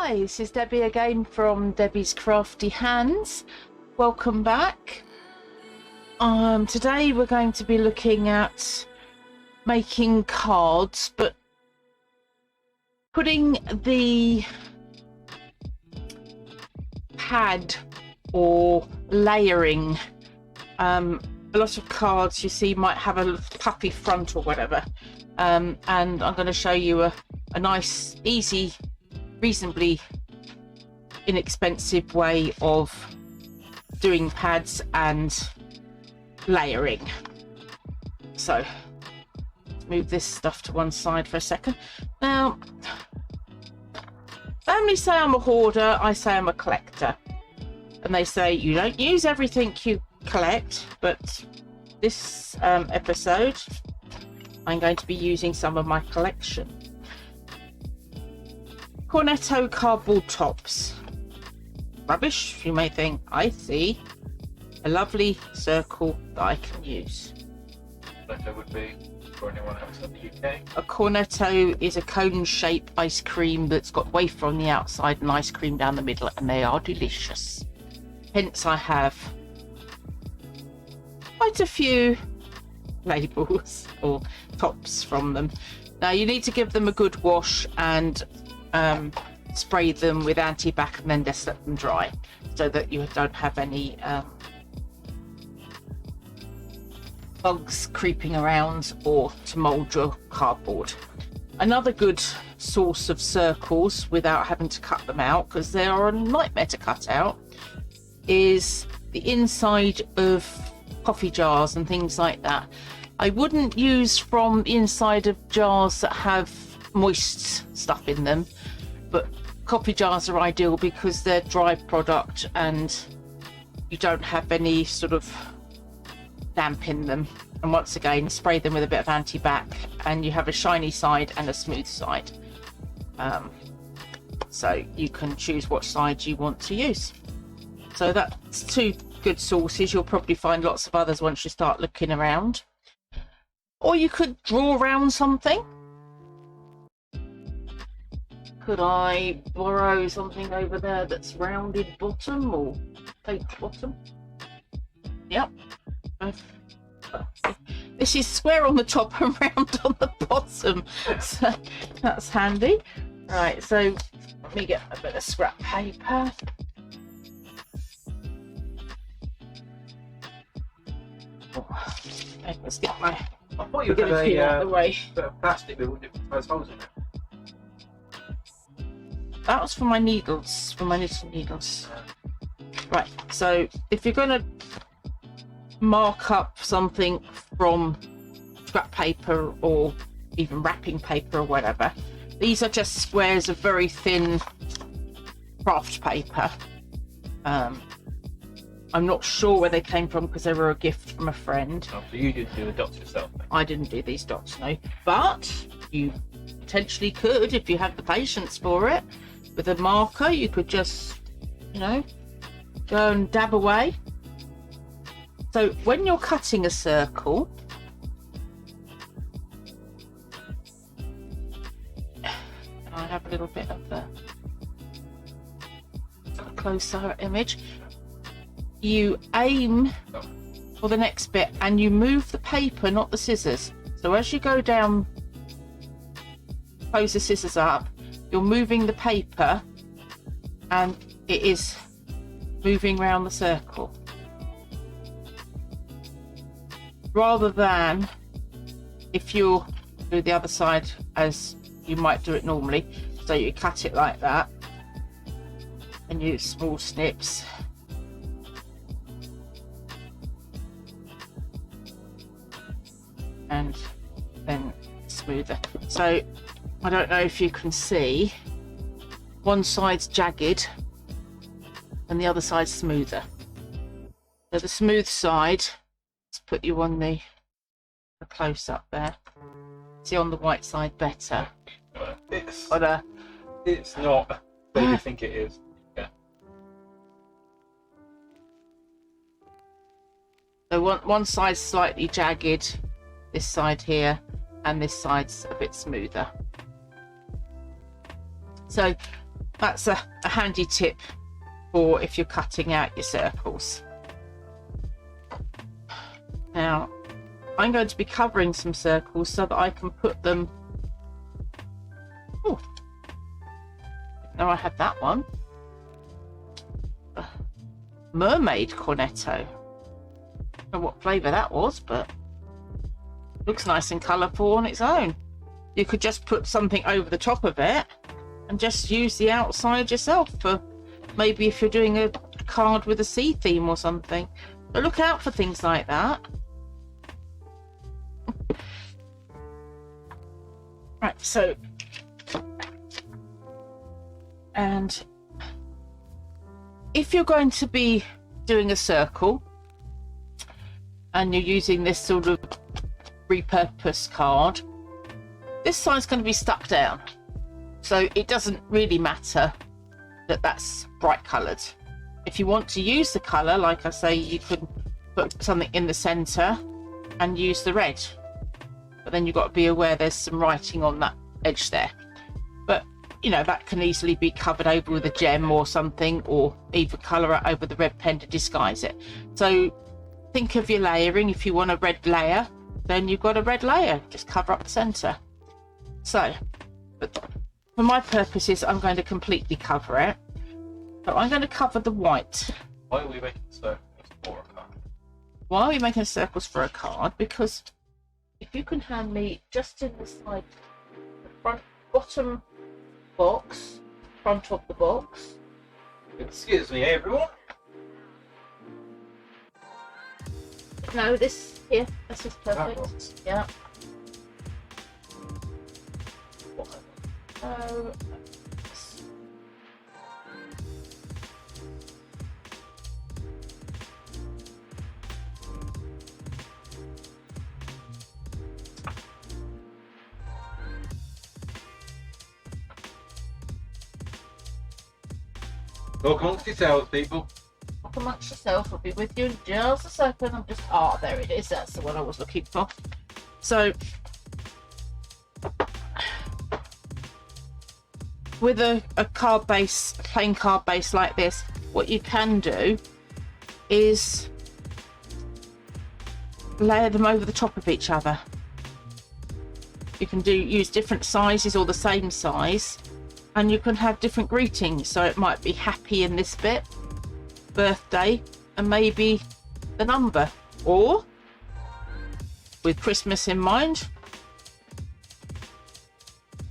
Hi, this is Debbie again from Debbies Crafty Hands. Welcome back. Today we're going to be looking at making cards, but putting the pad or layering. A lot of cards you see might have a puffy front or whatever, and I'm going to show you a nice, easy, reasonably inexpensive way of doing pads and layering. So let's move this stuff to one side for a second. Now, family say I'm a hoarder, I say I'm a collector, and they say you don't use everything you collect, but this episode I'm going to be using some of my collection. Cornetto cardboard tops. Rubbish, you may think. I see a lovely circle that I can use. Cornetto would be, for anyone outside the UK? A cornetto is a cone-shaped ice cream that's got wafer on the outside and ice cream down the middle, and they are delicious. Hence I have quite a few labels or tops from them. Now you need to give them a good wash and spray them with anti-bac and then just let them dry so that you don't have any bugs creeping around or to mold your cardboard. Another good source of circles without having to cut them out, because they are a nightmare to cut out, is the inside of coffee jars and things like that. I wouldn't use from the inside of jars that have moist stuff in them, but coffee jars are ideal because they're dry product and you don't have any sort of damp in them. And once again, spray them with a bit of anti-bac and you have a shiny side and a smooth side, so you can choose what side you want to use. So that's two good sources. You'll probably find lots of others once you start looking around, or you could draw around something. Could I borrow something over there that's rounded bottom or fake bottom? Yep. This is square on the top and round on the bottom, so that's handy. Right, so let me get a bit of scrap paper. Okay, let's get my. I thought you had out of the way. bit of plastic that would have holes in it. That was for my needles, for my knitting needles. Right, so if you're going to mark up something from scrap paper or even wrapping paper or whatever, these are just squares of very thin craft paper. I'm not sure where they came from because they were a gift from a friend. Oh, so you didn't do the dots yourself then? I didn't do these dots, no, but you potentially could if you have the patience for it. With a marker you could just, you know, go and dab away. So when you're cutting a circle, I have a little bit of the closer image, you aim for the next bit and you move the paper, not the scissors. So as you go down, close the scissors up, you're moving the paper and it is moving around the circle, rather than if you do the other side as you might do it normally. So you cut it like that and use small snips. And then smoother. So I don't know if you can see, one side's jagged and the other side's smoother. So the smooth side, let's put you on the close up there. See on the white side better. It's not what you think it is. Yeah. So one side's slightly jagged, this side here, and this side's a bit smoother. So that's a handy tip for if you're cutting out your circles. Now I'm going to be covering some circles so that I can put them. Oh, now I had that one. Mermaid cornetto. I don't know what flavour that was, but looks nice and colourful on its own. You could just put something over the top of it and just use the outside yourself for maybe if you're doing a card with a sea theme or something. But look out for things like that. Right, so, and if you're going to be doing a circle and you're using this sort of repurposed card, this side's going to be stuck down, so it doesn't really matter that that's bright coloured. If you want to use the colour, like I say, you could put something in the centre and use the red, but then you've got to be aware there's some writing on that edge there. But you know, that can easily be covered over with a gem or something, or even colour it over the red pen to disguise it. So think of your layering. If you want a red layer, then you've got a red layer, just cover up the centre. So, but for my purposes, I'm going to completely cover it. So I'm going to cover the white. Why are we making circles for a card? Why are we making circles for a card? Because if you can hand me just in the side, the front, bottom box, front of the box. Excuse me, everyone. No, this here, this is perfect. Yeah. So, Talk amongst yourselves, people. talk amongst yourself. I'll be with you in just a second. I'm just, there it is. That's the one I was looking for. So, with a card base, a plain card base like this, what you can do is layer them over the top of each other. You can use different sizes or the same size, and you can have different greetings. So it might be happy in this bit, birthday, and maybe the number, or with Christmas in mind,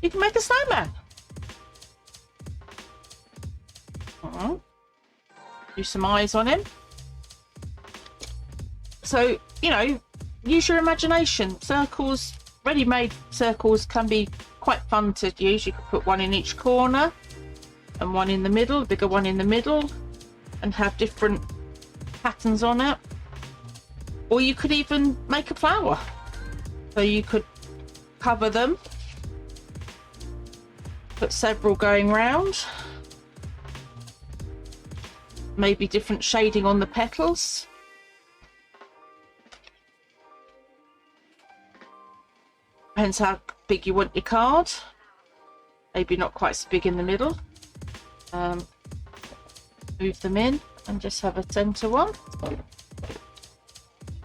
you can make a snowman. Do some eyes on him. So, you know, use your imagination. Circles, ready-made circles can be quite fun to use. You could put one in each corner and one in the middle, a bigger one in the middle, and have different patterns on it. Or you could even make a flower. So you could cover them, put several going round. Maybe different shading on the petals. Depends how big you want your card. Maybe not quite so big in the middle. Move them in and just have a centre one.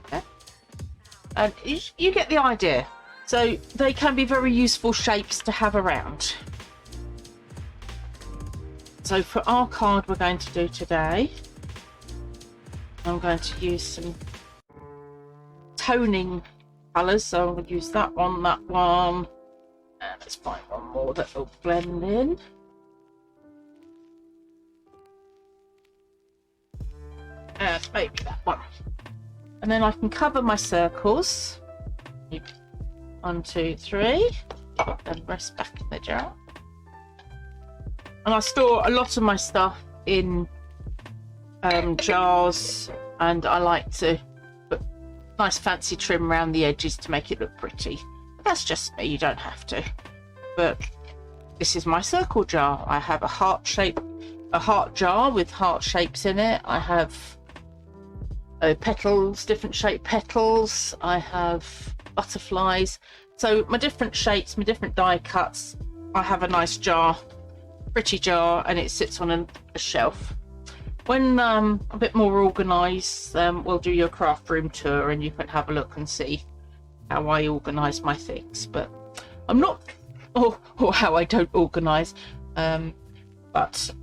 Okay. And you get the idea. So they can be very useful shapes to have around. So for our card we're going to do today, I'm going to use some toning colours. So I'm going to use that one, and let's find one more that will blend in. And maybe that one. And then I can cover my circles. 1, 2, 3. And rest back in the jar. And I store a lot of my stuff in jars, and I like to put nice fancy trim around the edges to make it look pretty. That's just me, you don't have to. But this is my circle jar. I have a heart jar with heart shapes in it. I have petals, different shaped petals. I have butterflies. So my different shapes, my different die cuts, I have a nice jar pretty jar, and it sits on a shelf. When a bit more organised, we'll do your craft room tour and you can have a look and see how I organise my things. But I'm not, or how I don't organise, but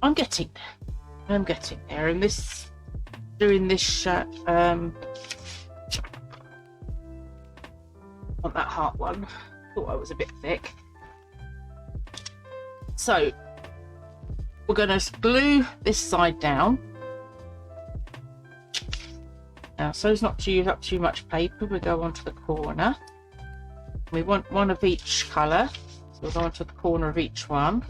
I'm getting there. I'm getting there. And doing this on that heart one, thought I was a bit thick. So we're going to glue this side down. Now, so as not to use up too much paper, we go onto the corner. We want one of each colour, so we'll go onto the corner of each one.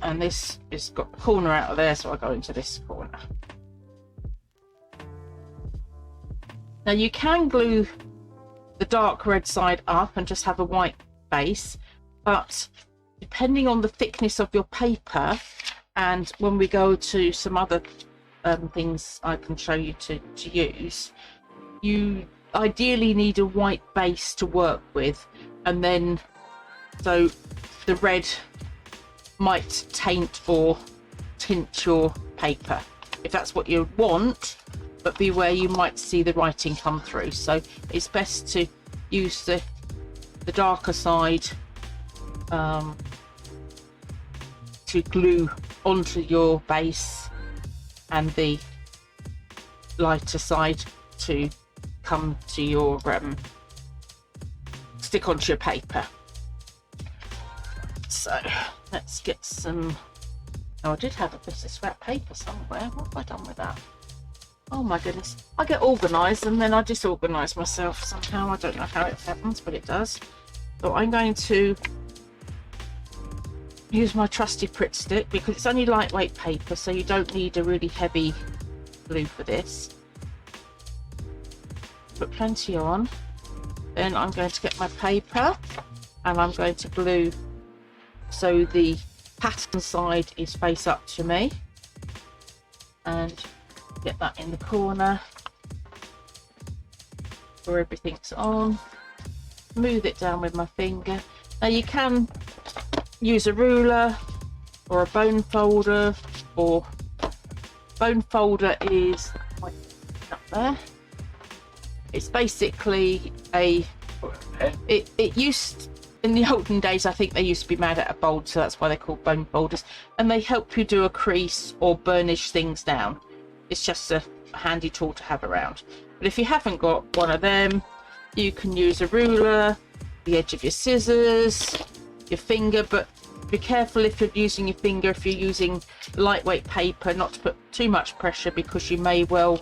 And this has got the corner out of there, so I go into this corner. Now you can glue the dark red side up and just have a white base, but depending on the thickness of your paper, and when we go to some other things I can show you to use, you ideally need a white base to work with, and then so the red might taint or tint your paper if that's what you want, but beware, you might see the writing come through. So it's best to use the darker side to glue onto your base, and the lighter side to come to your stick onto your paper. So let's get some. Oh, I did have a bit of scrap paper somewhere. What have I done with that? Oh my goodness, I get organised and then I disorganise myself somehow. I don't know how it happens, but it does. So I'm going to use my trusty Pritt stick because it's only lightweight paper, so you don't need a really heavy glue for this. Put plenty on. Then I'm going to get my paper and I'm going to glue so the pattern side is face up to me, and get that in the corner where everything's on. Smooth it down with my finger. Now you can use a ruler or a bone folder, or bone folder is like up there. It's basically it used, in the olden days, I think they used to be made out of bold, so that's why they're called bone folders, and they help you do a crease or burnish things down. It's just a handy tool to have around. But if you haven't got one of them, you can use a ruler, the edge of your scissors, your finger, but be careful if you're using your finger, if you're using lightweight paper, not to put too much pressure, because you may well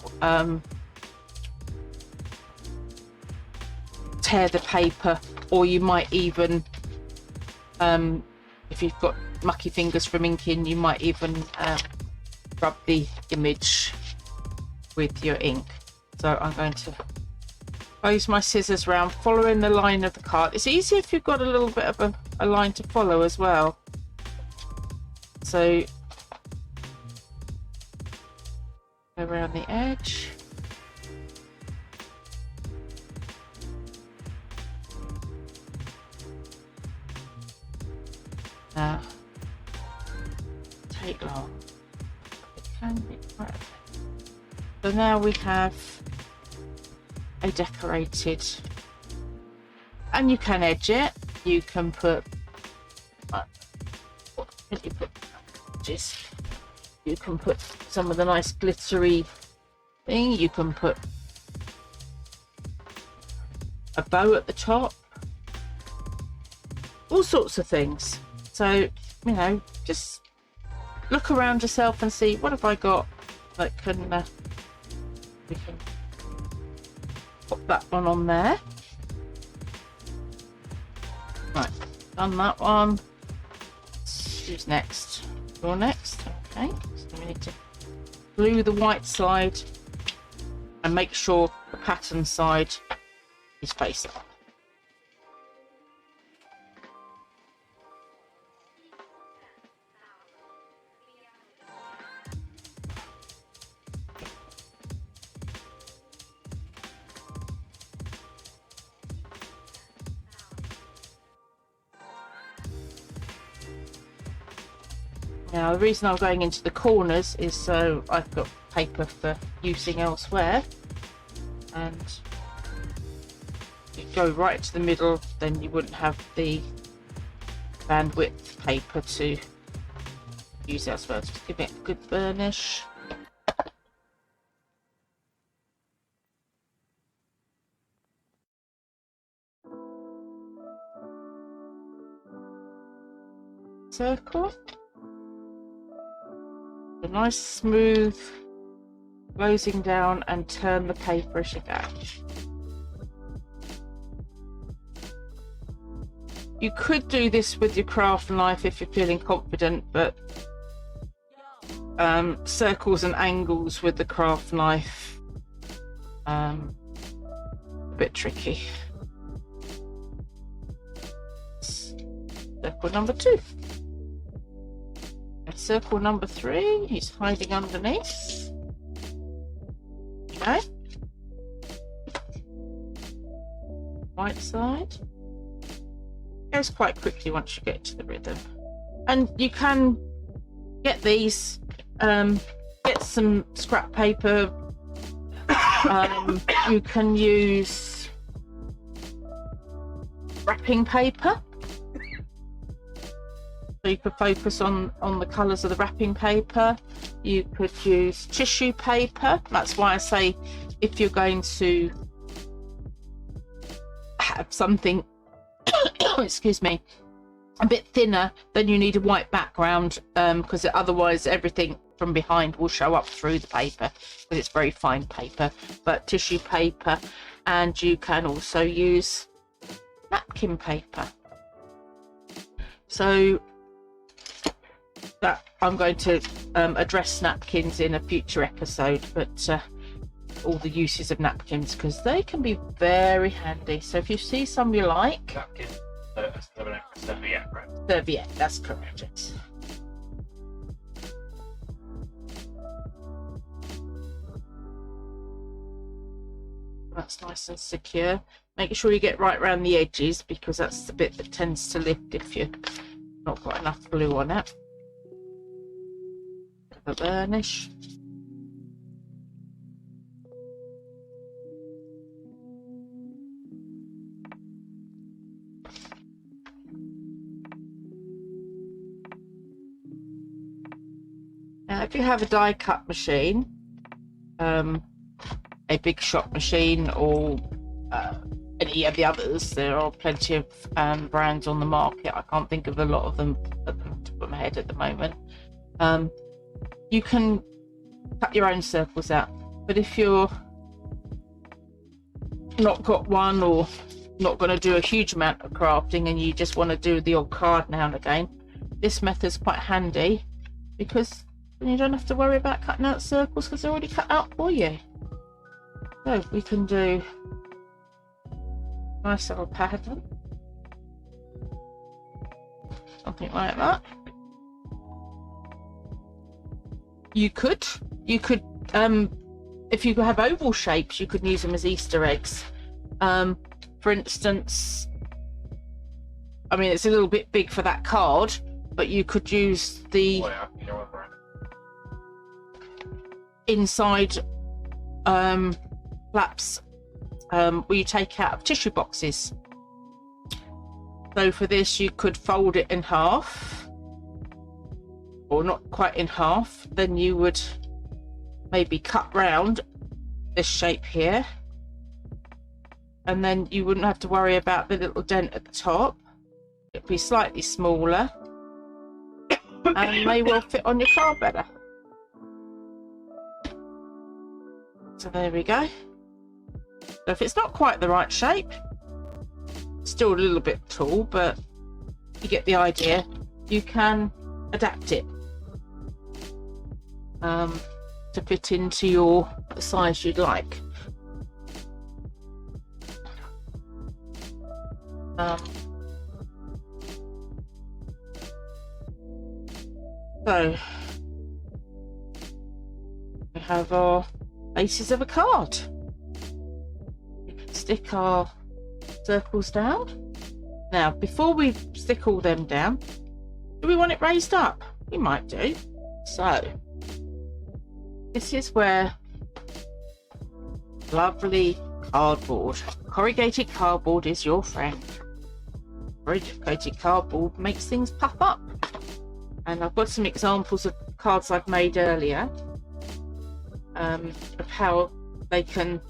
tear the paper, or you might even, if you've got mucky fingers from inking, you might even rub the image with your ink. So I'm going to close my scissors round, following the line of the card. It's easier if you've got a little bit of a line to follow as well. So go around the edge. Now, take long. It can be quite. So now we have a decorated, and you can edge it. You can put. What can you put? You can put some of the nice glittery thing. You can put a bow at the top. All sorts of things. So, you know, just look around yourself and see, what have I got that can, we can pop that one on there. Right, done that one. Who's next? You're next. Okay, so we need to glue the white side and make sure the pattern side is face up. Now the reason I'm going into the corners is so I've got paper for using elsewhere, and you go right to the middle, then you wouldn't have the bandwidth paper to use elsewhere. Just give it a good burnish. Circle. A nice smooth closing down, and turn the paper as you go. You could do this with your craft knife if you're feeling confident, but circles and angles with the craft knife a bit tricky. Circle number 2. And circle number 3, he's hiding underneath. Okay. Right side. Goes quite quickly once you get to the rhythm. And you can get these, get some scrap paper. You can use wrapping paper. So you could focus on the colours of the wrapping paper. You could use tissue paper. That's why I say if you're going to have something excuse me, a bit thinner, then you need a white background, because otherwise everything from behind will show up through the paper, because it's very fine paper. But tissue paper, and you can also use napkin paper. So that I'm going to address napkins in a future episode, but all the uses of napkins, because they can be very handy. So if you see some you like, Napkin, serviette, right? Serviette, that's correct. Yes. That's nice and secure. Make sure you get right around the edges, because that's the bit that tends to lift if you've not got enough glue on it. A burnish. Now, if you have a die cut machine, a big shot machine, or any of the others, there are plenty of brands on the market. I can't think of a lot of them at the top of my head at the moment. You can cut your own circles out, but if you're not got one, or not going to do a huge amount of crafting, and you just want to do the odd card now and again, this method's quite handy, because then you don't have to worry about cutting out circles, because they're already cut out for you. So we can do a nice little pattern, something like that. You could if you have oval shapes, you could use them as Easter eggs. For instance, I mean, it's a little bit big for that card, but you could use the inside flaps where you take out of tissue boxes. So for this, you could fold it in half, or not quite in half. Then you would maybe cut round this shape here, and then you wouldn't have to worry about the little dent at the top. It'd be slightly smaller and may well fit on your card better. So there we go. So if it's not quite the right shape, still a little bit tall, but you get the idea, you can adapt it to fit into the size you'd like. So we have our bases of a card. We can stick our circles down. Now, before we stick all them down, do we want it raised up? You might do. So this is where lovely cardboard, corrugated cardboard is your friend. Corrugated cardboard makes things puff up. And I've got some examples of cards I've made earlier of how they can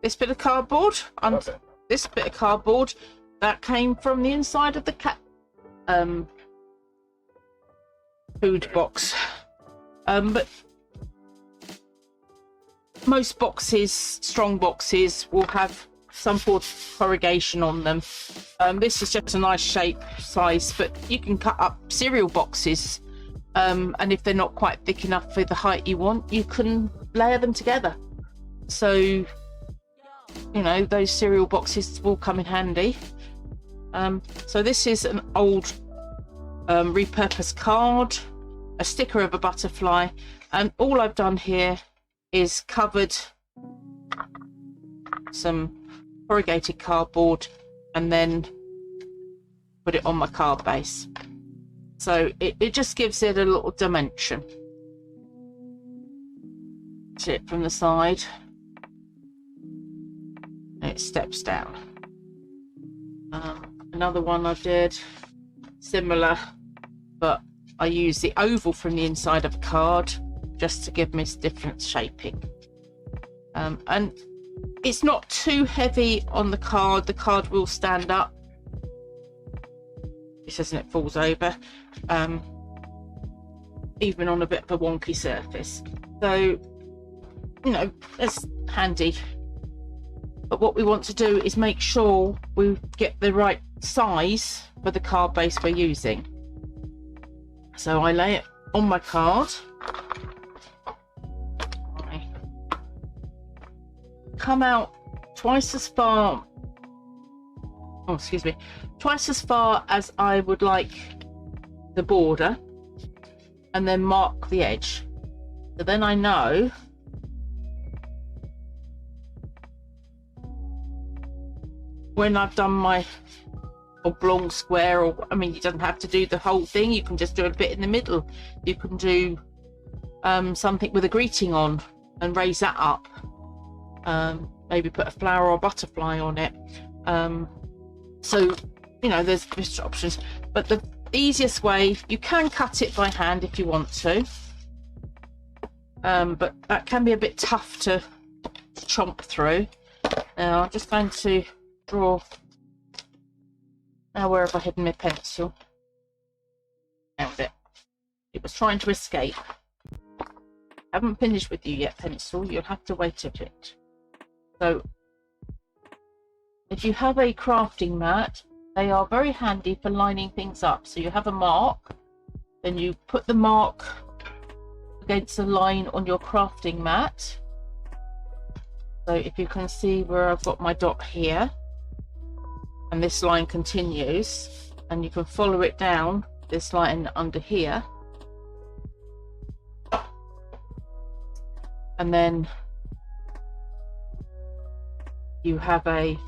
this bit of cardboard and this bit of cardboard that came from the inside of the cat food box, but most boxes, strong boxes, will have some sort of corrugation on them. This is just a nice shape size, but you can cut up cereal boxes, and if they're not quite thick enough for the height you want, you can layer them together. So, you know, those cereal boxes will come in handy. So this is an old repurposed card, a sticker of a butterfly, and all I've done here is covered some corrugated cardboard and then put it on my card base. So it just gives it a little dimension. See it from the side. And it steps down. Another one I did similar, but I use the oval from the inside of a card just to give me different shaping. And it's not too heavy on the card. The card will stand up. It says it falls over, even on a bit of a wonky surface. So, you know, it's handy. But what we want to do is make sure we get the right size for the card base we're using. So I lay it on my card. I come out twice as far as I would like the border, and then mark the edge. So then I know when I've done my oblong, square, or I mean, you don't have to do the whole thing, you can just do a bit in the middle. You can do something with a greeting on and raise that up, maybe put a flower or butterfly on it. So, you know, there's options, but the easiest way, you can cut it by hand if you want to, but that can be a bit tough to chomp through. Now I'm just going to draw. Now where have I hidden my pencil? Found it. It was trying to escape. Haven't finished with you yet, pencil. You'll have to wait a bit. So if you have a crafting mat, they are very handy for lining things up. So you have a mark, then you put the mark against a line on your crafting mat. So if you can see where I've got my dot here, and this line continues, and you can follow it down this line under here, and then you have a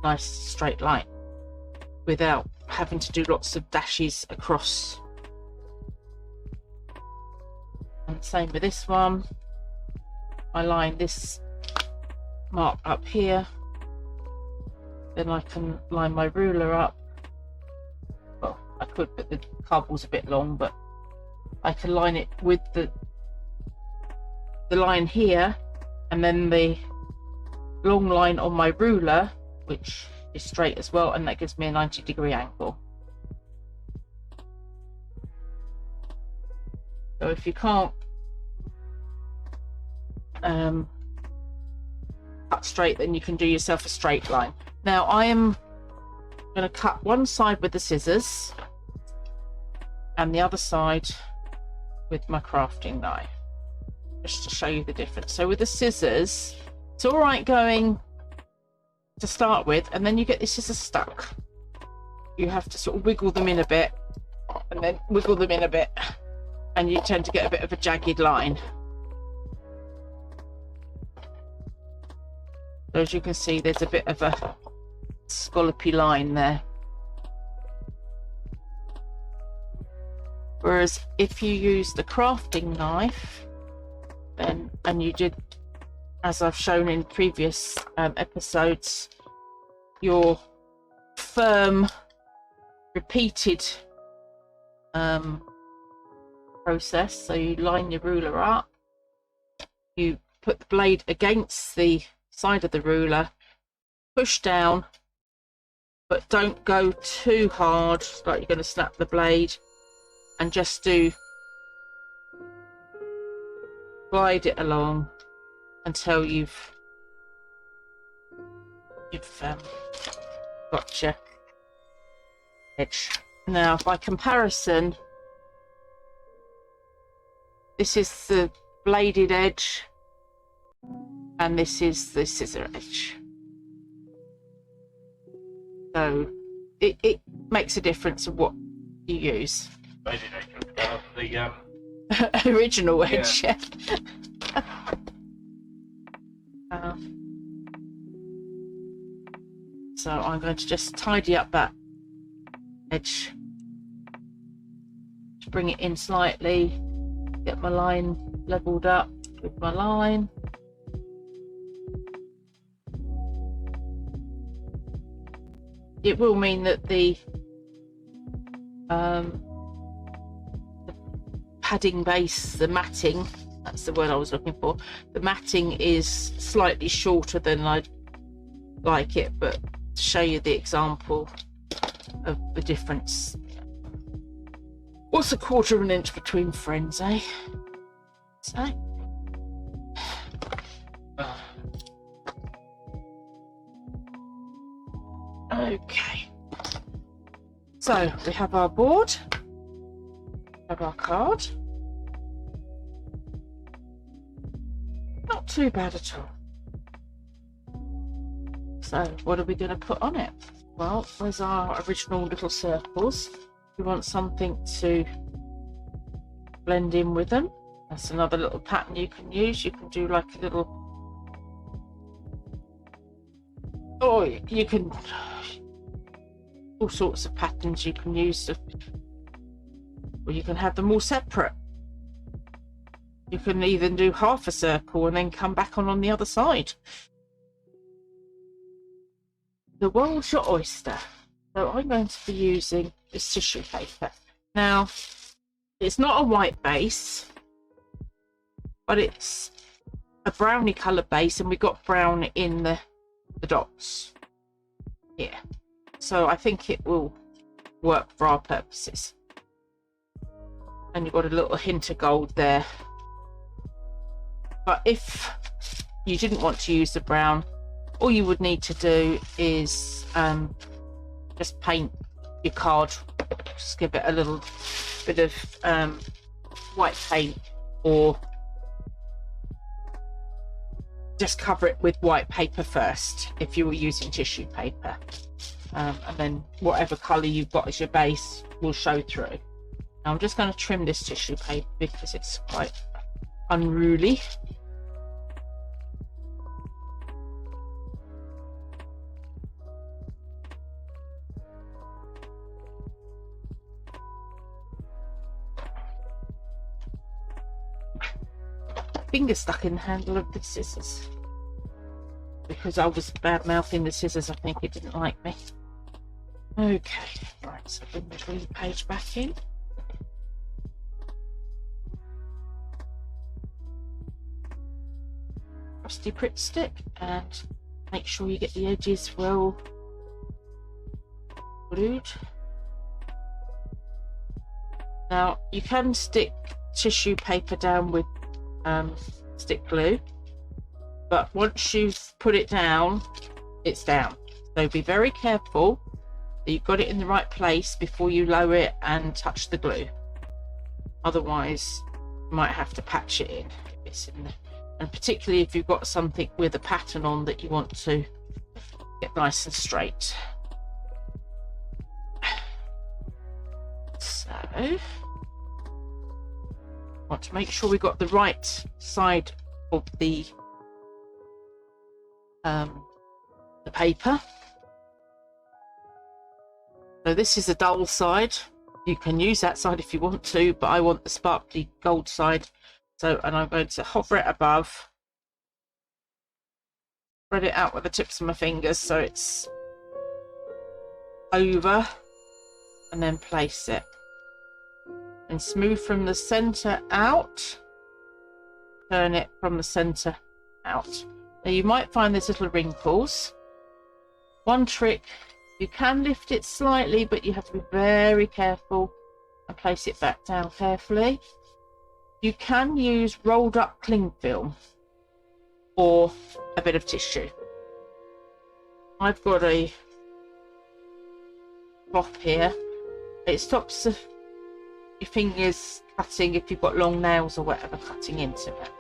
nice straight line without having to do lots of dashes across. And same with this one. I line this mark up here, then I can line my ruler up. Well, I could, but the cardboard's a bit long, but I can line it with the line here, and then the long line on my ruler, which is straight as well, and that gives me a 90-degree angle. So if you can't cut straight, then you can do yourself a straight line. Now I am going to cut one side with the scissors and the other side with my crafting knife, just to show you the difference. So with the scissors, it's all right going to start with, and then you get the scissors stuck. You have to sort of wiggle them in a bit and then wiggle them in a bit, and you tend to get a bit of a jagged line. So as you can see, there's a bit of a scallopy line there. Whereas if you use the crafting knife, then, and you did, as I've shown in previous episodes, your firm, repeated process. So you line your ruler up, you put the blade against the side of the ruler, push down, but don't go too hard, like you're going to snap the blade, and just glide it along until you've got your edge. Now, by comparison, this is the bladed edge and this is the scissor edge. So it makes a difference of what you use. Bladed edge of the original edge, yeah. So I'm going to just tidy up that edge, to bring it in slightly, get my line leveled up with my line. It will mean that the padding base, the matting, that's the word I was looking for, the matting is slightly shorter than I'd like it, but to show you the example of the difference. What's a quarter of an inch between friends, eh? So okay, so we have our board, have our card. Not too bad at all. So what are we going to put on it? Well, there's our original little circles. We want something to blend in with them. That's another little pattern you can use. You can do like a little, or you can, all sorts of patterns you can use, or you can have them all separate. You can even do half a circle and then come back on the other side. The world's your oyster. So I'm going to be using this tissue paper. Now, it's not a white base, but it's a browny colour base, and we got brown in the dots here. So I think it will work for our purposes. And you've got a little hint of gold there. But if you didn't want to use the brown, all you would need to do is just paint your card, just give it a little bit of white paint, or just cover it with white paper first if you were using tissue paper, and then whatever colour you've got as your base will show through. Now I'm just going to trim this tissue paper because it's quite unruly. Finger stuck in the handle of the scissors because I was bad mouthing the scissors. I think it didn't like me. Okay, right, so bring the glue page back in. Rusty Pritt stick, and make sure you get the edges well glued. Now you can stick tissue paper down with stick glue, but once you've put it down, it's down. So be very careful that you've got it in the right place before you lower it and touch the glue. Otherwise, you might have to patch it in if it's in there. And particularly if you've got something with a pattern on that you want to get nice and straight. So want to make sure we got the right side of the the paper. So this is the dull side. You can use that side if you want to, but I want the sparkly gold side. So, and I'm going to hover it above, spread it out with the tips of my fingers so it's over, and then place it. And smooth from the center out, turn it from the center out. Now you might find there's little wrinkles. One trick, you can lift it slightly, but you have to be very careful and place it back down carefully. You can use rolled up cling film or a bit of tissue. I've got a cloth here. It stops your fingers cutting if you've got long nails or whatever cutting into it.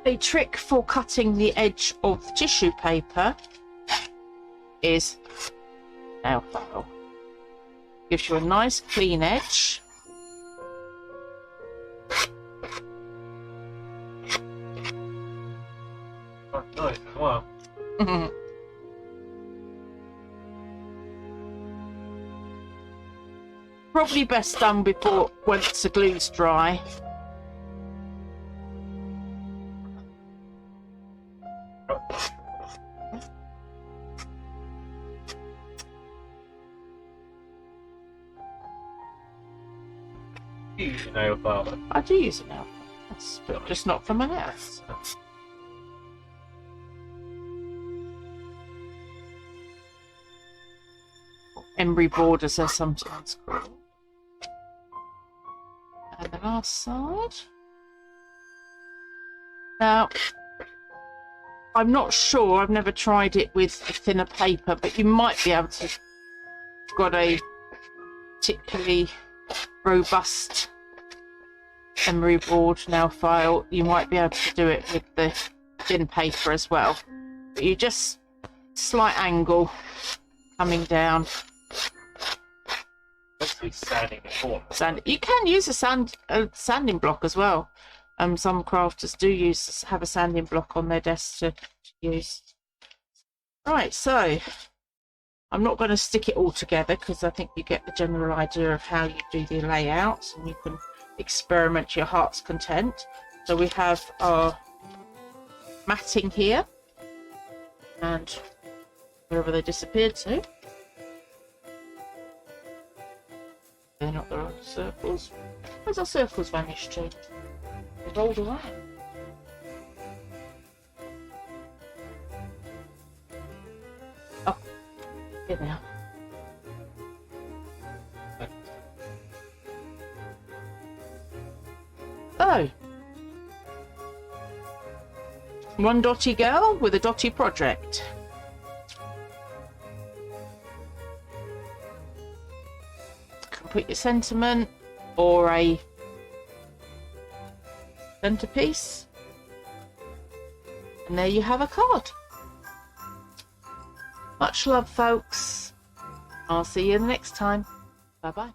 A trick for cutting the edge of the tissue paper is nail file. Gives you a nice clean edge. Oh, nice. Wow. Probably best done before once the glue's dry. You use a nail file. I do use a nail file, but just not for my nails. Embry board, as they're sometimes called. And the last side. Now, I'm not sure, I've never tried it with a thinner paper, but you might be able to, if you've got a particularly robust emery board nail file, you might be able to do it with the thin paper as well. But you just slight angle coming down. Sanding the corner. You can use a sanding block as well. Some crafters do have a sanding block on their desk to use. Right, so I'm not going to stick it all together because I think you get the general idea of how you do the layouts, and you can experiment to your heart's content. So we have our matting here, and wherever they disappeared to. They're not the right circles. Where's our circles vanished to? They rolled away. Oh, here they are. So, one dotty girl with a dotty project. Put your sentiment or a centerpiece, and there you have a card. Much love, folks. I'll see you the next time. Bye bye.